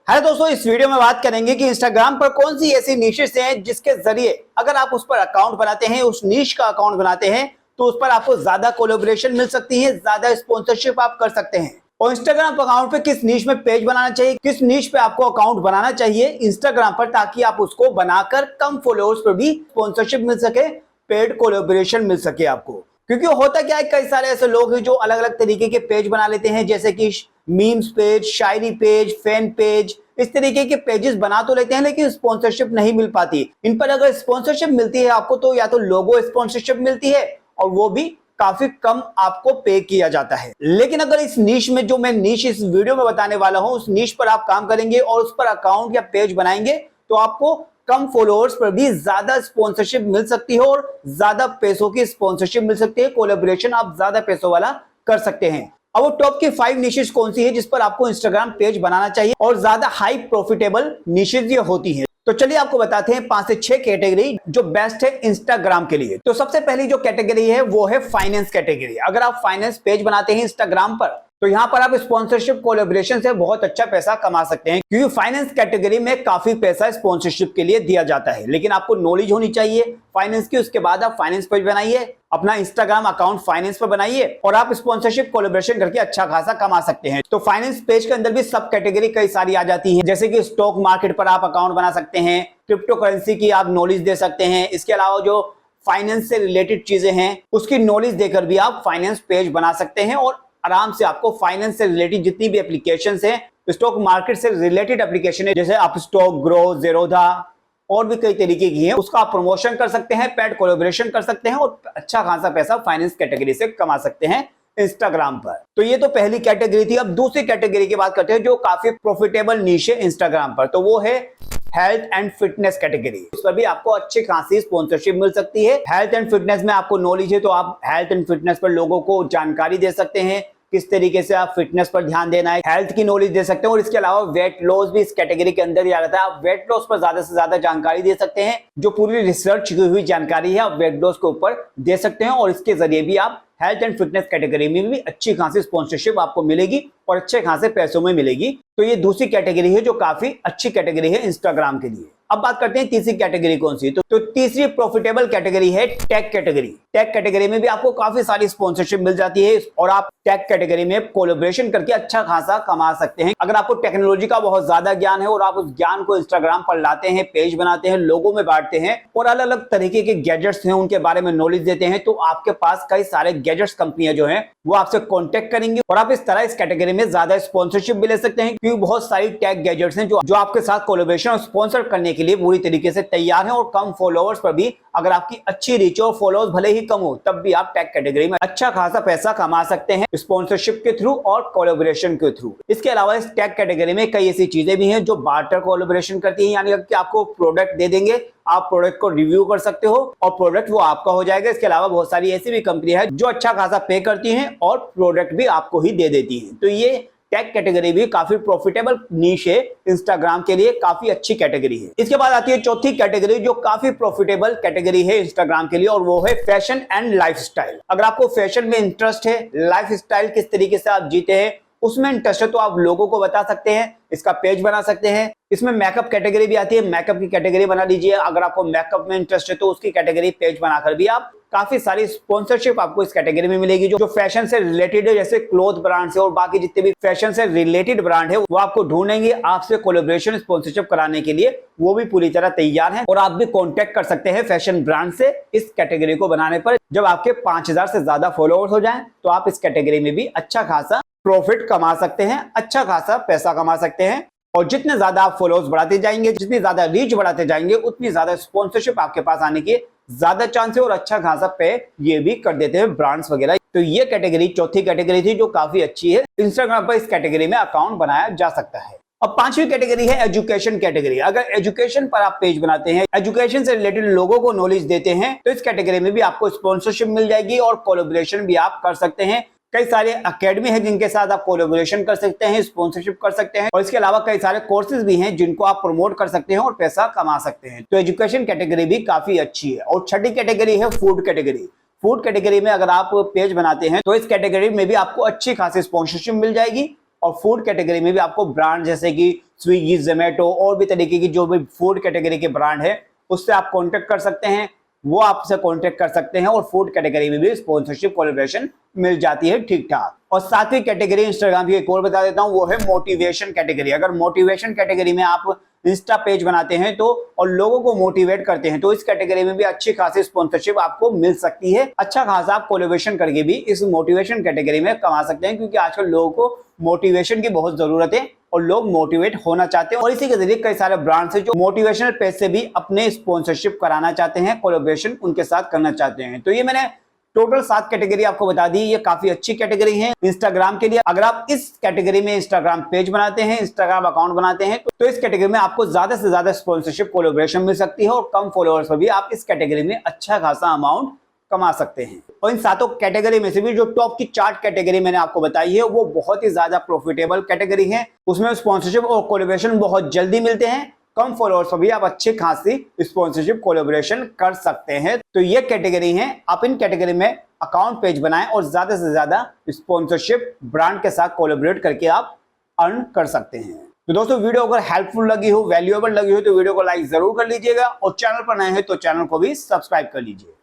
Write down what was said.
है दोस्तों, इस वीडियो में बात करेंगे कि इंस्टाग्राम पर कौन सी ऐसी निशेस हैं जिसके जरिए अगर आप उस पर अकाउंट बनाते हैं, उस नीश का अकाउंट बनाते हैं, तो उस पर आपको ज्यादा कोलैबोरेशन मिल सकती है, ज्यादा स्पॉन्सरशिप आप कर सकते हैं। और इंस्टाग्राम अकाउंट पे किस नीश में पेज बनाना चाहिए, किस नीश पे आपको अकाउंट बनाना चाहिए इंस्टाग्राम पर, ताकि आप उसको बनाकर कम फॉलोअर्स पर भी स्पॉन्सरशिप मिल सके, पेड कोलैबोरेशन मिल सके आपको। क्योंकि होता क्या है, कई सारे ऐसे लोग हैं जो अलग अलग तरीके के पेज बना लेते हैं, जैसे कि मीम्स पेज, शायरी पेज, फैन पेज, इस तरीके के पेजेस बना तो लेते हैं, लेकिन स्पॉन्सरशिप नहीं मिल पाती। इन पर अगर स्पॉन्सरशिप मिलती है आपको, तो या तो लोगो स्पॉन्सरशिप मिलती है और वो भी काफी कम आपको पे किया जाता है। लेकिन अगर इस नीश में, जो मैं नीश इस वीडियो में बताने वाला हूं, उस नीश पर आप काम करेंगे और उस पर अकाउंट या पेज बनाएंगे, तो आपको कम फॉलोअर्स पर भी ज्यादा स्पॉन्सरशिप मिल सकती है और ज्यादा पैसों की स्पॉन्सरशिप मिल सकती है। कोलैबोरेशन आप ज्यादा पैसों वाला कर सकते हैं। अब वो टॉप की 5 निशेस कौन सी है जिस पर आपको इंस्टाग्राम पेज बनाना चाहिए और ज्यादा हाई प्रॉफिटेबल निशेस ये होती है। तो चलिए आपको बताते हैं 5 से 6 कैटेगरी जो बेस्ट है इंस्टाग्राम के लिए। तो सबसे पहली जो कैटेगरी है वो है फाइनेंस कैटेगरी। अगर आप फाइनेंस पेज बनाते हैं इंस्टाग्राम पर, तो यहां पर आप स्पॉन्सरशिप कोलैबोरेशन से बहुत अच्छा पैसा कमा सकते हैं, क्योंकि फाइनेंस कैटेगरी में काफी पैसा स्पॉन्सरशिप के लिए दिया जाता है। लेकिन आपको नॉलेज होनी चाहिए फाइनेंस की। उसके बाद आप फाइनेंस पेज बनाइए, अपना इंस्टाग्राम अकाउंट फाइनेंस पर बनाइए और आप स्पॉन्सरशिप कोलैबोरेशन करके अच्छा खासा कमा सकते हैं। तो फाइनेंस पेज के अंदर भी सब कैटेगरी कई सारी आ जाती है, जैसे कि स्टॉक मार्केट पर आप अकाउंट बना सकते हैं, क्रिप्टो करेंसी की आप नॉलेज दे सकते हैं। इसके अलावा जो फाइनेंस से रिलेटेड चीजें हैं उसकी नॉलेज देकर भी आप फाइनेंस पेज बना सकते हैं और आराम से आपको फाइनेंस से रिलेटेड जितनी भी एप्लीकेशंस हैं, स्टॉक मार्केट से रिलेटेड एप्लीकेशन है, जैसे अपस्टॉक, ग्रो, ज़ेरोधा और भी कई तरीके की है, उसका आप प्रमोशन कर सकते हैं, पेड कोलैबोरेशन कर सकते हैं और अच्छा खासा पैसा फाइनेंस कैटेगरी से कमा सकते हैं इंस्टाग्राम पर। तो ये तो पहली कैटेगरी थी। अब दूसरी कैटेगरी की बात करते हैं जो काफी प्रॉफिटेबल नीश है इंस्टाग्राम पर, तो वो है हेल्थ एंड फिटनेस कैटेगरी। इस पर भी आपको अच्छी खासी स्पॉन्सरशिप मिल सकती है। हेल्थ एंड फिटनेस में आपको नॉलेज है तो आप हेल्थ एंड फिटनेस पर लोगों को जानकारी दे सकते हैं, किस तरीके से आप फिटनेस पर ध्यान देना है, हेल्थ की नॉलेज दे सकते हैं। और इसके अलावा वेट लॉस भी इस कैटेगरी के अंदर ही आ जाता है। आप वेट लॉस पर ज्यादा से ज्यादा जानकारी दे सकते हैं, जो पूरी रिसर्च की हुई जानकारी है आप वेट लॉस के ऊपर दे सकते हैं और इसके जरिए भी आप हेल्थ एंड फिटनेस कैटेगरी में भी अच्छी खासी स्पॉन्सरशिप आपको मिलेगी और अच्छे खासे पैसों में मिलेगी। तो ये दूसरी कैटेगरी है जो काफी अच्छी कैटेगरी है इंस्टाग्राम के लिए। अब बात करते हैं तीसरी कैटेगरी कौन सी। तो तीसरी प्रॉफिटेबल कैटेगरी है टेक कैटेगरी। टेक कैटेगरी में भी आपको काफी सारी स्पॉन्सरशिप मिल जाती है और आप टेक कैटेगरी में कोलैबोरेशन करके अच्छा खासा कमा सकते हैं। अगर आपको टेक्नोलॉजी का बहुत ज्यादा ज्ञान है और आप उस ज्ञान को इंस्टाग्राम पर लाते हैं, पेज बनाते हैं, लोगों में बांटते हैं और अलग अलग तरीके के गैजेट्स हैं उनके बारे में नॉलेज देते हैं, तो आपके पास कई सारे गैजेट्स कंपनियां जो हैं वो आपसे कॉन्टेक्ट करेंगी और आप इस तरह इस कैटेगरी में ज्यादा स्पॉन्सरशिप भी ले सकते हैं, क्योंकि बहुत सारी टेक गैजेट्स हैं जो आपके साथ कोलैबोरेशन और स्पॉन्सर करने के लिए पूरी तरीके से तैयार हैं। और कम फॉलोअर्स पर भी अगर आपकी अच्छी रीच और फॉलोअर्स भले ही कम हो, तब भी आप टेक कैटेगरी में अच्छा खासा पैसा कमा सकते हैं स्पॉन्सरशिप के थ्रू और कोलैबोरेशन के थ्रू। इसके अलावा इस टेक कैटेगरी में कई ऐसी चीजें भी हैं जो बार्टर कोलैबोरेशन करती हैं, यानी कि आपको प्रोडक्ट दे देंगे, आप प्रोडक्ट को रिव्यू कर सकते हो और प्रोडक्ट वो आपका हो जाएगा। इसके अलावा बहुत सारी ऐसी भी कंपनी है जो अच्छा खासा पे करती हैं और प्रोडक्ट भी आपको ही दे देती हैं। तो ये टेक कैटेगरी भी काफी प्रॉफिटेबल नीश है इंस्टाग्राम के लिए, काफी अच्छी कैटेगरी है। इसके बाद आती है चौथी कैटेगरी जो काफी प्रॉफिटेबल कैटेगरी है इंस्टाग्राम के लिए, और वो है फैशन एंड लाइफस्टाइल। अगर आपको फैशन में इंटरेस्ट है, लाइफस्टाइल किस तरीके से आप जीते हैं उसमें इंटरेस्ट है, तो आप लोगों को बता सकते हैं, इसका पेज बना सकते हैं। इसमें मेकअप कैटेगरी भी आती है, मेकअप की कैटेगरी बना लीजिए। अगर आपको मेकअप में इंटरेस्ट है तो उसकी कैटेगरी पेज बनाकर भी आप काफी सारी स्पॉन्सरशिप आपको इस कैटेगरी में मिलेगी जो फैशन से रिलेटेड है, जैसे क्लोथ ब्रांड से और बाकी जितने भी फैशन से रिलेटेड ब्रांड है वो आपको ढूंढेंगे आपसे कोलैबोरेशन स्पॉन्सरशिप कराने के लिए, वो भी पूरी तरह तैयार है। और आप भी कॉन्टेक्ट कर सकते हैं फैशन ब्रांड से इस कैटेगरी को बनाने पर। जब आपके 5000 से ज्यादा फॉलोअर्स हो जाएं तो आप इस कैटेगरी में भी अच्छा खासा प्रॉफिट कमा सकते हैं, अच्छा खासा पैसा कमा सकते हैं। और जितने ज्यादा आप फॉलोअर्स बढ़ाते जाएंगे, जितनी ज्यादा रीच बढ़ाते जाएंगे, उतनी ज्यादा स्पॉन्सरशिप आपके पास आने की ज्यादा चांस है और अच्छा खासा पे ये भी कर देते हैं ब्रांड्स वगैरह। तो ये कैटेगरी चौथी कैटेगरी थी जो काफी अच्छी है। इंस्टाग्राम पर इस कैटेगरी में अकाउंट बनाया जा सकता है। अब पांचवी कैटेगरी है एजुकेशन कैटेगरी। अगर एजुकेशन पर आप पेज बनाते हैं, एजुकेशन से रिलेटेड लोगों को नॉलेज देते हैं, तो इस कैटेगरी में भी आपको स्पॉन्सरशिप मिल जाएगी और कोलैबोरेशन भी आप कर सकते हैं। कई सारे अकेडमी है जिनके साथ आप कोलैबोरेशन कर सकते हैं, स्पॉन्सरशिप कर सकते हैं और इसके अलावा कई सारे कोर्सेज भी हैं जिनको आप प्रमोट कर सकते हैं और पैसा कमा सकते हैं। तो एजुकेशन कैटेगरी भी काफी अच्छी है। और छठी कैटेगरी है फूड कैटेगरी। फूड कैटेगरी में अगर आप पेज बनाते हैं तो इस कैटेगरी में भी आपको अच्छी खासी स्पॉन्सरशिप मिल जाएगी और फूड कैटेगरी में भी आपको ब्रांड जैसे कि स्विगी, जोमेटो और भी तरीके की जो भी फूड कैटेगरी के ब्रांड है उससे आप कॉन्टेक्ट कर सकते हैं, वो आपसे कॉन्टेक्ट कर सकते हैं और फूड कैटेगरी में भी स्पॉन्सरशिप कोलैबोरेशन मिल जाती है ठीक ठाक। और सातवीं कैटेगरी इंस्टाग्राम की एक और बता देता हूं, वो है मोटिवेशन कैटेगरी। अगर मोटिवेशन कैटेगरी में आप इंस्टा पेज बनाते हैं तो और लोगों को मोटिवेट करते हैं तो इस कैटेगरी में भी अच्छी खासी स्पॉन्सरशिप आपको मिल सकती है। अच्छा खासा आप कोलैबोरेशन करके भी इस मोटिवेशन कैटेगरी में कमा सकते हैं, क्योंकि आजकल लोगों को मोटिवेशन की बहुत जरूरत है और लोग मोटिवेट होना चाहते हैं। और इसी के जरिए कई सारे ब्रांड्स हैं जो मोटिवेशनल पेज से भी अपने स्पॉन्सरशिप कराना चाहते हैं, कोलैबोरेशन उनके साथ करना चाहते हैं। तो ये मैंने टोटल 7 कैटेगरी आपको बता दी। ये काफी अच्छी कैटेगरी है इंस्टाग्राम के लिए। अगर आप इस कैटेगरी में इंस्टाग्राम पेज बनाते हैं, इंस्टाग्राम अकाउंट बनाते हैं तो इस कैटेगरी में आपको ज्यादा से ज्यादा स्पॉन्सरशिप कोलैबोरेशन मिल सकती है और कम फॉलोअर्स पर भी आप इस कैटेगरी में अच्छा खासा अमाउंट कमा सकते हैं। और इन 7 कैटेगरी में से भी जो टॉप की 4 कैटेगरी मैंने आपको बताई है वो बहुत ही ज्यादा प्रॉफिटेबल कैटेगरी है। उसमें स्पॉन्सरशिप और कोलैबोरेशन बहुत जल्दी मिलते हैं, कम फॉलोअर्स पर भी आप अच्छी खासी स्पॉन्सरशिप कोलैबोरेशन कर सकते हैं। तो ये कैटेगरी है, आप इन कैटेगरी में अकाउंट पेज बनाएं और ज्यादा से ज्यादा स्पॉन्सरशिप ब्रांड के साथ कोलैबोरेट करके आप अर्न कर सकते हैं। तो दोस्तों वीडियो अगर हेल्पफुल लगी हो, वैल्यूएबल लगी हो तो वीडियो को लाइक जरूर कर लीजिएगा और चैनल पर नए हैं तो चैनल को भी सब्सक्राइब कर लीजिए।